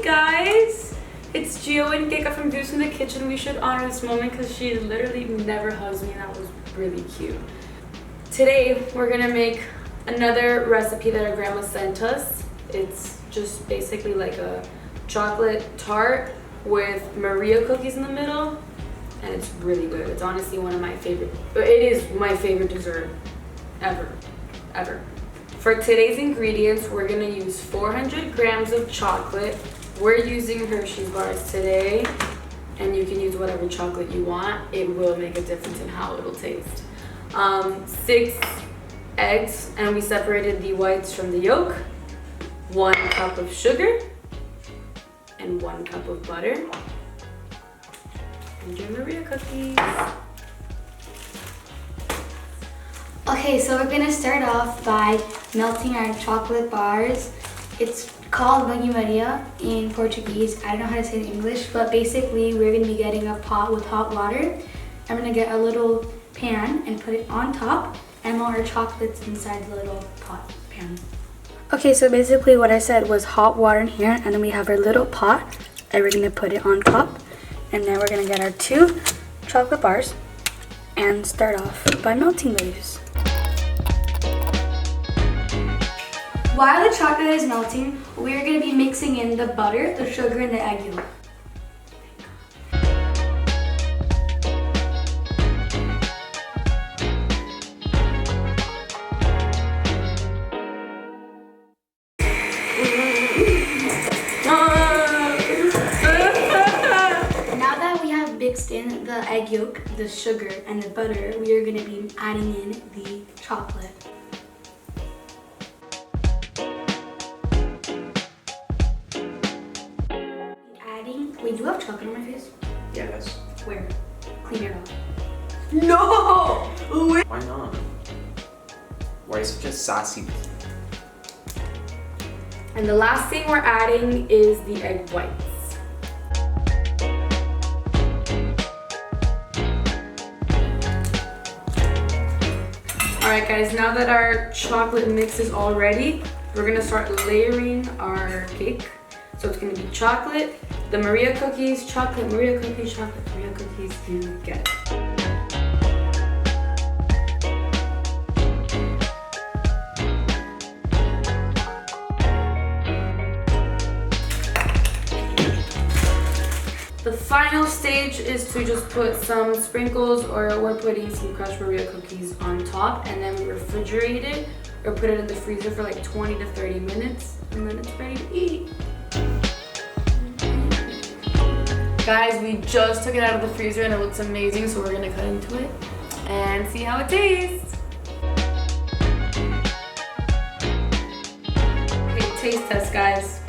guys, it's Gio and Keka from Juice in the Kitchen. We should honor this moment because she literally never hugs me and that was really cute. Today we're gonna make another recipe that our grandma sent us. It's just basically like a chocolate tart with Maria cookies in the middle, and it's really good. It's honestly one of my favorite, it is my favorite dessert ever. For today's ingredients, we're gonna use 400 grams of chocolate. We're using Hershey's bars today, and you can use whatever chocolate you want. It will make a difference in how it'll taste. 6 eggs, and we separated the whites from the yolk. 1 cup of sugar, and 1 cup of butter. And your Maria cookies. Okay, so we're gonna start off by melting our chocolate bars. It's called Banho Maria in Portuguese. I don't know how to say it in English, but basically we're gonna be getting a pot with hot water. I'm gonna get a little pan and put it on top and melt our chocolates inside the little pot pan. Okay, so basically what I said was hot water in here, and then we have our little pot and we're gonna put it on top. And then we're gonna get our 2 chocolate bars and start off by melting those. While the chocolate is melting, we're going to be mixing in the butter, the sugar, and the egg yolk. Now that we have mixed in the egg yolk, the sugar, and the butter, we are going to be adding in the chocolate. Wait, do you have chocolate on my face? Yes. Where? Clean it off. No! Why not? Why are you such a sassy? And the last thing we're adding is the egg whites. Alright guys, now that our chocolate mix is all ready, we're gonna start layering our cake. So it's gonna be chocolate, the Maria cookies, chocolate, Maria cookies, chocolate, Maria cookies, you get it. The final stage is to just put some sprinkles, or we're putting some crushed Maria cookies on top, and then we refrigerate it or put it in the freezer for like 20 to 30 minutes, and then it's ready to eat. Guys, we just took it out of the freezer and it looks amazing, so we're gonna cut into it and see how it tastes. Okay, taste test, guys.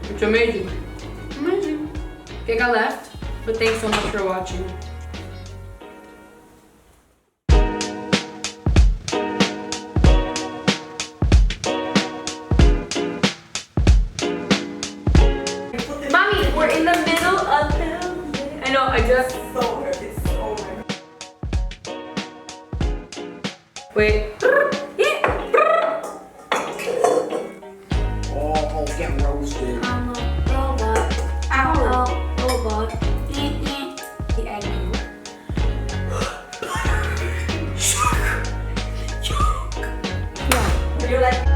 It's amazing. Amazing. Okay, got left, but thanks so much for watching. We're in the middle of the... I know, I just... It's so Wait. Oh, it's getting roasted. I'm a robot. I'm a robot. The egg yolk. You're like...